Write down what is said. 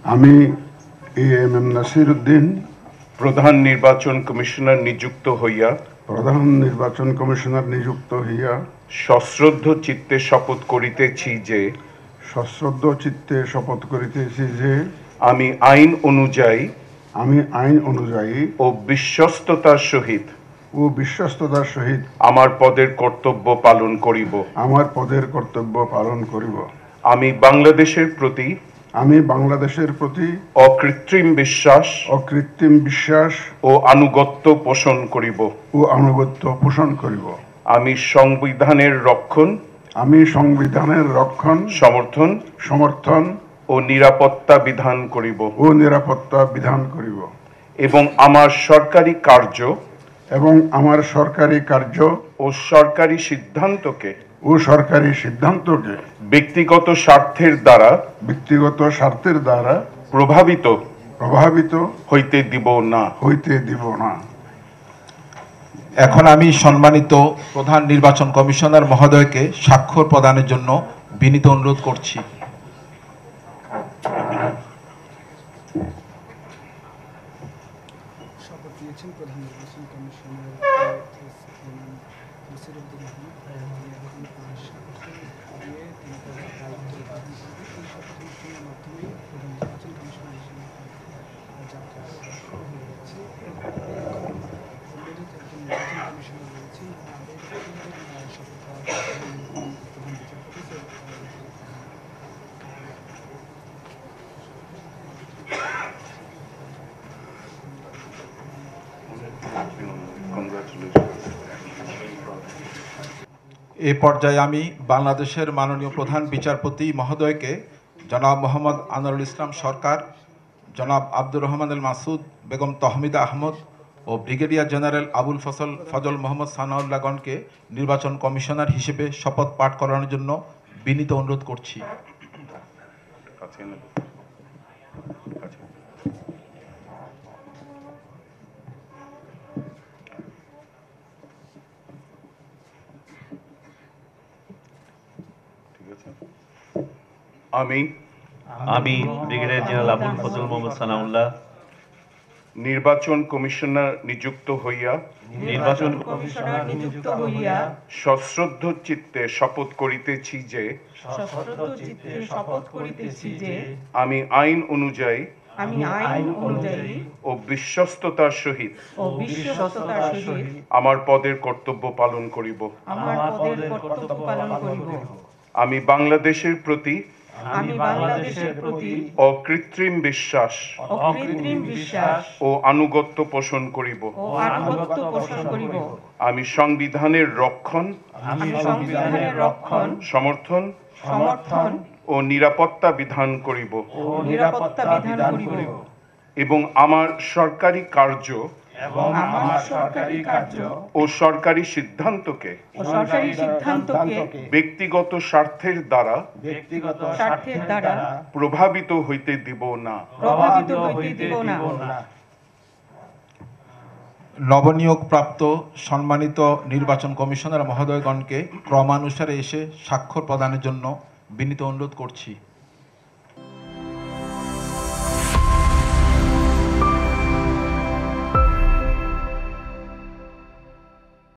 আমি এএমএম নাসির উদ্দিন প্রধান নির্বাচন কমিশনার নিযুক্ত হইয়া সশ্রদ্ধ চিত্তে শপথ করিতেছি যে আমি আইন অনুযায়ী ও বিশ্বস্ততার সহিত আমার পদের কর্তব্য পালন করিব। আমি বাংলাদেশের প্রতি অকৃত্রিম বিশ্বাস ও আনুগত্য পোষণ করিব। আমি সংবিধানের রক্ষণ সমর্থন ও নিরাপত্তা বিধান করিব এবং আমার সরকারি কার্য ও সরকারি সিদ্ধান্তকে ব্যক্তিগত স্বার্থের দ্বারা প্রভাবিত হইতে দিব না। এখন আমি সম্মানিত প্রধান নির্বাচন কমিশনার মহোদয়কে স্বাক্ষর প্রদানের জন্য বিনীত অনুরোধ করছি। এ পর্যায়ে আমি বাংলাদেশের মাননীয় প্রধান বিচারপতি মহোদয়কে জনাব মোহাম্মদ আনোয়ারুল ইসলাম সরকার, জনাব আব্দুর রহমান আল মাসুদ, বেগম তহমিদা আহমদ ও ব্রিগেডিয়ার জেনারেল আবুল ফজল মোহাম্মদ সানাউল্লাহগণকে নির্বাচন কমিশনার হিসেবে শপথ পাঠ করানোর জন্য বিনীত অনুরোধ করছি। আমি ব্রিগেডিয়ার জেনারেল আবুল ফজল মোহাম্মদ সানাউল্লাহ নির্বাচন কমিশনার নিযুক্ত হইয়া সশ্রদ্ধ চিত্তে শপথ করিতেছি যে আমি আইন অনুযায়ী ও বিশ্বস্ততার সহিত আমার পদের কর্তব্য পালন করিব। আমি বাংলাদেশের প্রতি অকৃত্রিম বিশ্বাস ও আনুগত্য পোষণ করিব। আমি সংবিধানের রক্ষণ সমর্থন ও নিরাপত্তা বিধান করিব এবং আমার সরকারি কার্য ও সরকারি সিদ্ধান্তকে ব্যক্তিগত স্বার্থের দ্বারা প্রভাবিত হইতে দিব না। নবনিয়োগ প্রাপ্ত সম্মানিত নির্বাচন কমিশনার মহোদয়গণকে ক্রমানুসারে এসে স্বাক্ষর প্রদানের জন্য বিনীত অনুরোধ করছি।